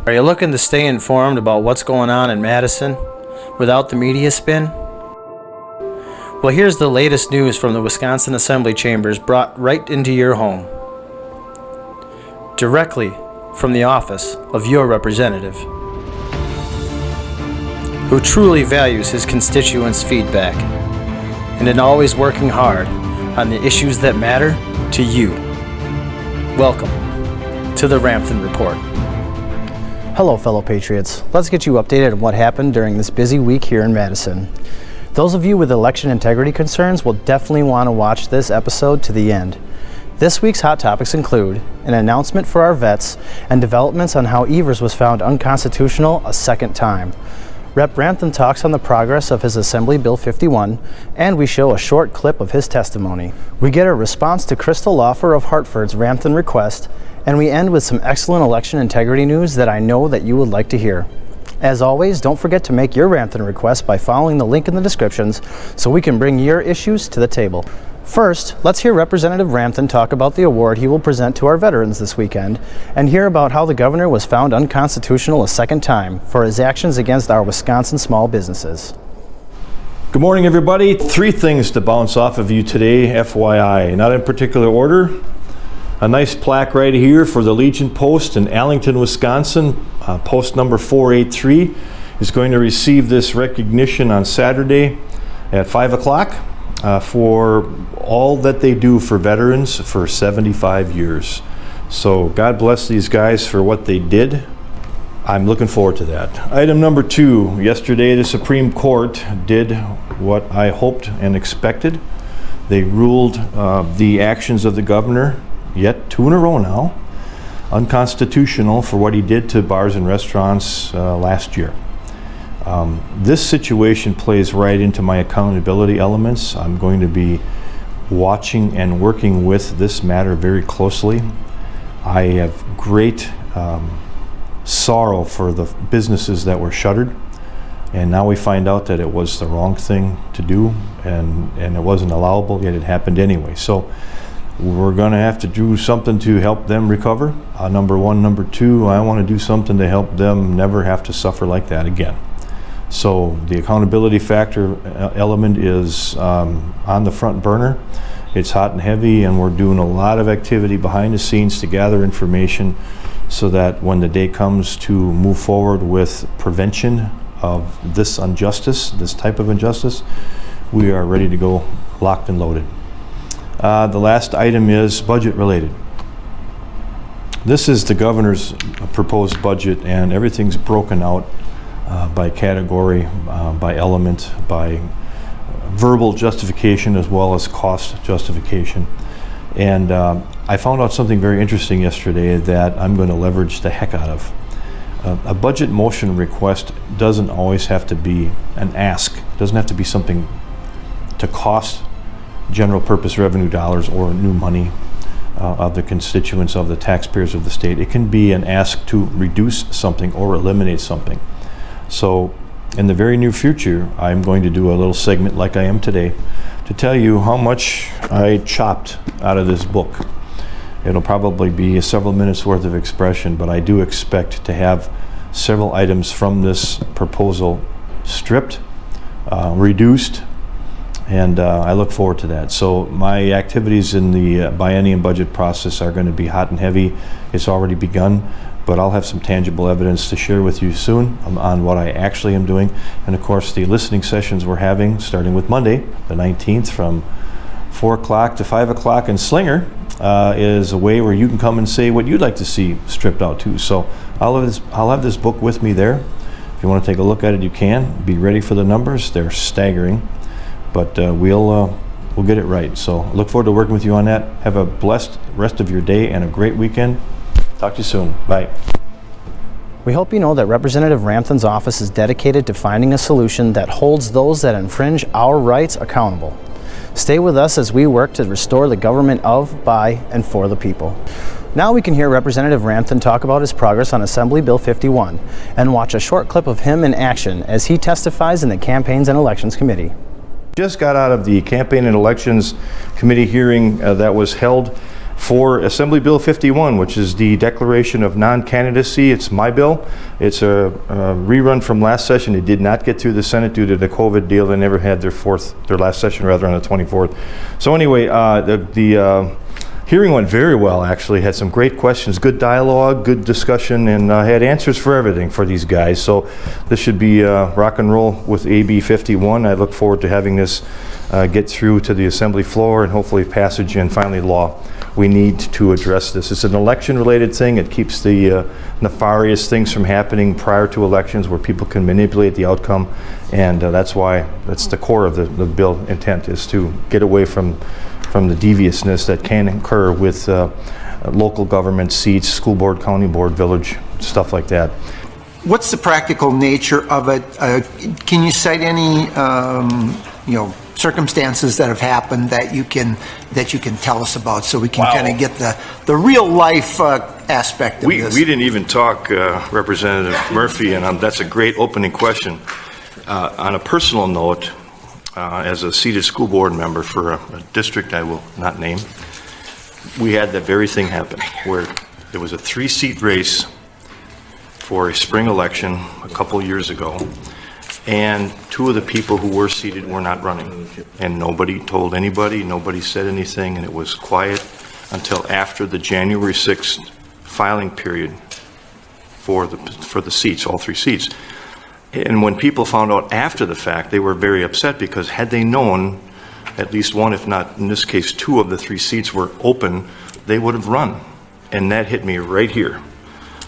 Are you looking to stay informed about what's going on in Madison without the media spin? Well, here's the latest news from the Wisconsin Assembly Chambers brought right into your home. Directly from the office of your representative, who truly values his constituents' feedback and in always working hard on the issues that matter to you. Welcome to the Ramthun Report. Hello, fellow patriots. Let's get you updated on what happened during this busy week here in Madison. Those of you with election integrity concerns will definitely want to watch this episode to the end. This week's hot topics include an announcement for our vets and developments on how Evers was found unconstitutional a second time. Rep. Ramthun talks on the progress of his Assembly Bill 51, and we show a short clip of his testimony. We get a response to Crystal Lawful of Hartford's Ramthun Request, and we end with some excellent election integrity news that I know that you would like to hear. As always, don't forget to make your Ramthun request by following the link in the descriptions so we can bring your issues to the table. First, let's hear Representative Ramthun talk about the award he will present to our veterans this weekend and hear about how the governor was found unconstitutional a second time for his actions against our Wisconsin small businesses. Good morning, everybody. 3 things to bounce off of you today, FYI, not in particular order. A nice plaque right here for the Legion Post in Allington, Wisconsin. Post number 483 is going to receive this recognition on Saturday at 5 o'clock for all that they do for veterans for 75 years. So God bless these guys for what they did. I'm looking forward to that. Item number 2, yesterday the Supreme Court did what I hoped and expected. They ruled the actions of the governor, yet 2 in a row now, unconstitutional for what he did to bars and restaurants last year. This situation plays right into my accountability elements. I'm going to be watching and working with this matter very closely. I have great sorrow for the businesses that were shuttered, and now we find out that it was the wrong thing to do and it wasn't allowable, yet it happened anyway. So we're going to have to do something to help them recover, number 1. Number 2, I want to do something to help them never have to suffer like that again. So the accountability factor element is on the front burner. It's hot and heavy, and we're doing a lot of activity behind the scenes to gather information so that when the day comes to move forward with prevention of this injustice, this type of injustice, we are ready to go, locked and loaded. The last item is budget related. This is the governor's proposed budget, and everything's broken out by category, by element, by verbal justification as well as cost justification. And I found out something very interesting yesterday that I'm going to leverage the heck out of. A budget motion request doesn't always have to be an ask. It doesn't have to be something to cost general purpose revenue dollars or new money of the constituents of the taxpayers of the state. It can be an ask to reduce something or eliminate something. So in the very near future, I'm going to do a little segment like I am today to tell you how much I chopped out of this book. It'll probably be several minutes worth of expression, but I do expect to have several items from this proposal stripped, reduced, and I look forward to that. So my activities in the biennium budget process are going to be hot and heavy. It's already begun, but I'll have some tangible evidence to share with you soon on what I actually am doing. And of course, the listening sessions we're having, starting with Monday, the 19th, from 4 o'clock to 5 o'clock in Slinger, is a way where you can come and say what you'd like to see stripped out too. So I'll have this book with me there. If you want to take a look at it, you can. Be ready for the numbers. They're staggering. But we'll get it right. So look forward to working with you on that. Have a blessed rest of your day and a great weekend. Talk to you soon. Bye. We hope you know that Representative Ramthun's office is dedicated to finding a solution that holds those that infringe our rights accountable. Stay with us as we work to restore the government of, by, and for the people. Now we can hear Representative Ramthun talk about his progress on Assembly Bill 51 and watch a short clip of him in action as he testifies in the Campaigns and Elections Committee. Just got out of the Campaign and Elections Committee hearing that was held for Assembly Bill 51, which is the declaration of non-candidacy. It's my bill. It's a rerun from last session. It did not get through the Senate due to the COVID deal. They never had their last session rather on the 24th. So anyway, the hearing went very well, actually. Had some great questions, good dialogue, good discussion, and had answers for everything for these guys. So this should be rock and roll with AB 51. I look forward to having this get through to the Assembly floor and hopefully passage and finally law. We need to address this. It's an election-related thing. It keeps the nefarious things from happening prior to elections where people can manipulate the outcome, and that's the core of the bill intent, is to get away from the deviousness that can occur with local government seats, school board, county board, village, stuff like that. What's the practical nature of it? Can you cite any circumstances that have happened that you can tell us about, so we can kind of get the real life aspect of this? We didn't even talk, Representative Murphy, and that's a great opening question. On a personal note, as a seated school board member for a district I will not name, we had that very thing happen, where there was a 3-seat race for a spring election a couple years ago, and 2 of the people who were seated were not running, and nobody told anybody, nobody said anything, and it was quiet until after the January 6th filing period for the seats, all 3 seats. And when people found out after the fact, they were very upset, because had they known at least 1, if not in this case 2 of the 3 seats were open, they would have run. And that hit me right here.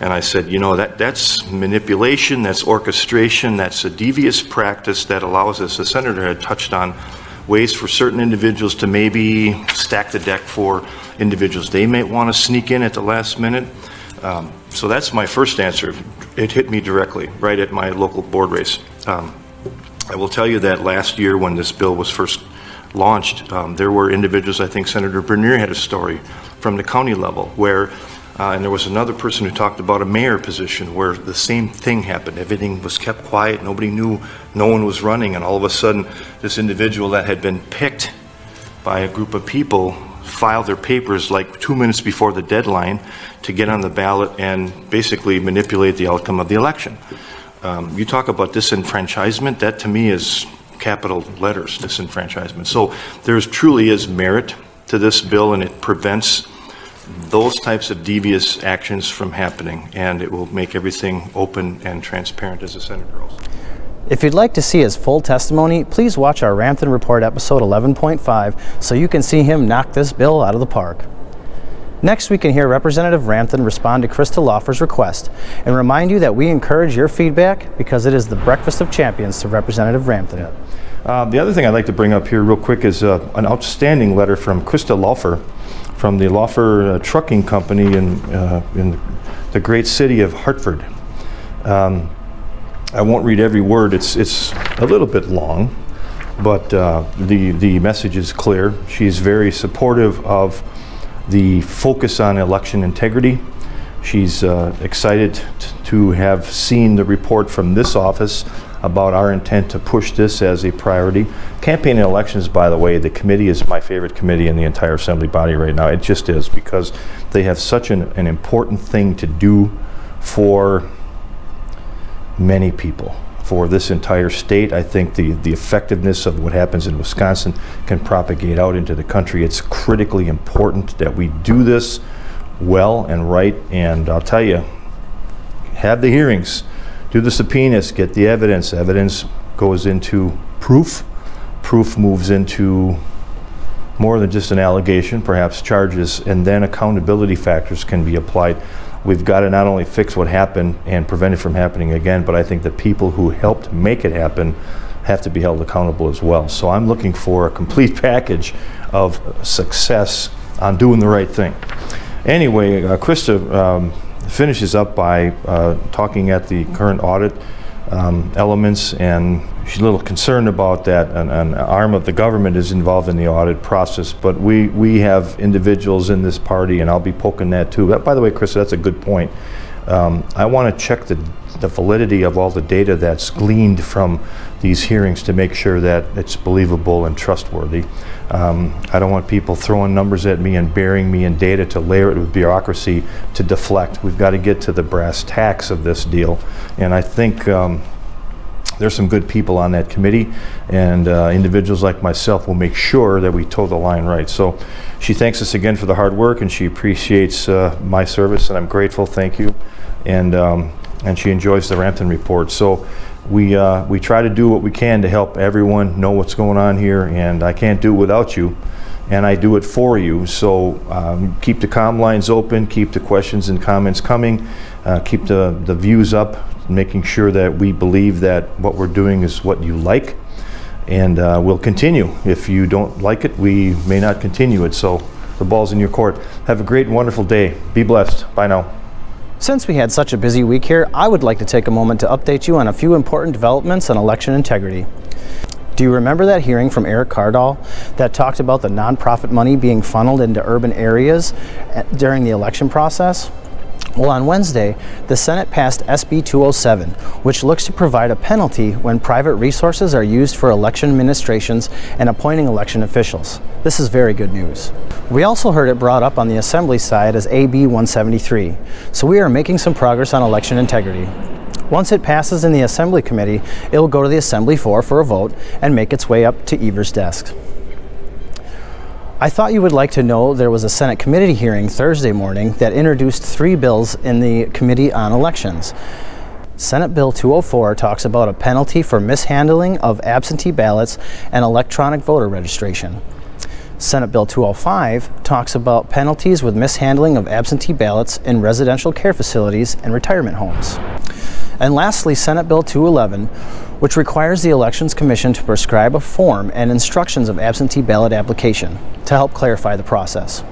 And I said, that's manipulation, that's orchestration, that's a devious practice that allows us, the senator had touched on, ways for certain individuals to maybe stack the deck for individuals they may want to sneak in at the last minute. So that's my first answer. It hit me directly, right at my local board race. I will tell you that last year when this bill was first launched, there were individuals, I think Senator Bernier had a story from the county level where, and there was another person who talked about a mayor position where the same thing happened. Everything was kept quiet, nobody knew, no one was running, and all of a sudden this individual that had been picked by a group of people filed their papers like 2 minutes before the deadline to get on the ballot and basically manipulate the outcome of the election. You talk about disenfranchisement, that to me is capital letters, disenfranchisement. So there truly is merit to this bill, and it prevents those types of devious actions from happening, and it will make everything open and transparent, as the senator also. If you'd like to see his full testimony, please watch our Ramthun Report episode 11.5 so you can see him knock this bill out of the park. Next, we can hear Representative Ramthun respond to Krista Laufer's request and remind you that we encourage your feedback because it is the breakfast of champions to Representative Ramthun. The other thing I'd like to bring up here real quick is an outstanding letter from Krista Laufer from the Laufer Trucking Company in the great city of Hartford. I won't read every word. It's a little bit long, but the message is clear. She's very supportive of the focus on election integrity. She's excited to have seen the report from this office about our intent to push this as a priority. Campaign and elections, by the way, the committee is my favorite committee in the entire assembly body right now. It just is, because they have such an important thing to do for many people, for this entire state. I think the effectiveness of what happens in Wisconsin can propagate out into the country. It's critically important that we do this well and right, and I'll tell you, have the hearings, do the subpoenas, get the evidence. Evidence goes into proof. Proof moves into more than just an allegation, perhaps charges, and then accountability factors can be applied. We've got to not only fix what happened and prevent it from happening again, but I think the people who helped make it happen have to be held accountable as well. So I'm looking for a complete package of success on doing the right thing. Anyway, Krista finishes up by talking at the current audit elements, and she's a little concerned about that. An arm of the government is involved in the audit process, but we have individuals in this party, and I'll be poking that too. By the way, Krista, that's a good point. I want to check the validity of all the data that's gleaned from these hearings to make sure that it's believable and trustworthy. I don't want people throwing numbers at me and burying me in data to layer it with bureaucracy to deflect. We've got to get to the brass tacks of this deal, and I think there's some good people on that committee, and individuals like myself will make sure that we toe the line right. So she thanks us again for the hard work, and she appreciates my service, and I'm grateful. Thank you. And she enjoys the Ramthun Report. So we try to do what we can to help everyone know what's going on here, and I can't do it without you, and I do it for you. So keep the comm lines open, keep the questions and comments coming, keep the views up, making sure that we believe that what we're doing is what you like, and we'll continue. If you don't like it, we may not continue it. So the ball's in your court. Have a great and wonderful day. Be blessed. Bye now. Since we had such a busy week here, I would like to take a moment to update you on a few important developments on election integrity. Do you remember that hearing from Eric Cardall that talked about the nonprofit money being funneled into urban areas during the election process? Well, on Wednesday, the Senate passed SB 207, which looks to provide a penalty when private resources are used for election administrations and appointing election officials. This is very good news. We also heard it brought up on the Assembly side as AB 173, so we are making some progress on election integrity. Once it passes in the Assembly Committee, it will go to the Assembly floor for a vote and make its way up to Evers' desk. I thought you would like to know there was a Senate committee hearing Thursday morning that introduced 3 bills in the Committee on Elections. Senate Bill 204 talks about a penalty for mishandling of absentee ballots and electronic voter registration. Senate Bill 205 talks about penalties with mishandling of absentee ballots in residential care facilities and retirement homes. And lastly, Senate Bill 211, which requires the Elections Commission to prescribe a form and instructions of absentee ballot application to help clarify the process.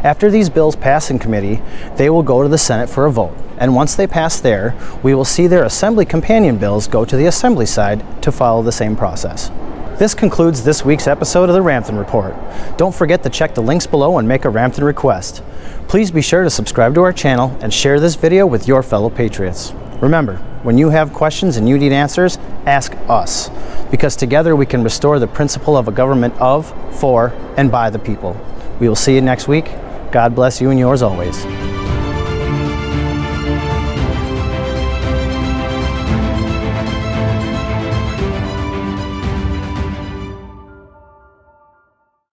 After these bills pass in committee, they will go to the Senate for a vote, and once they pass there, we will see their Assembly companion bills go to the Assembly side to follow the same process. This concludes this week's episode of the Ramthun Report. Don't forget to check the links below and make a Ramthun request. Please be sure to subscribe to our channel and share this video with your fellow patriots. Remember, when you have questions and you need answers, ask us, because together we can restore the principle of a government of, for, and by the people. We will see you next week. God bless you and yours always.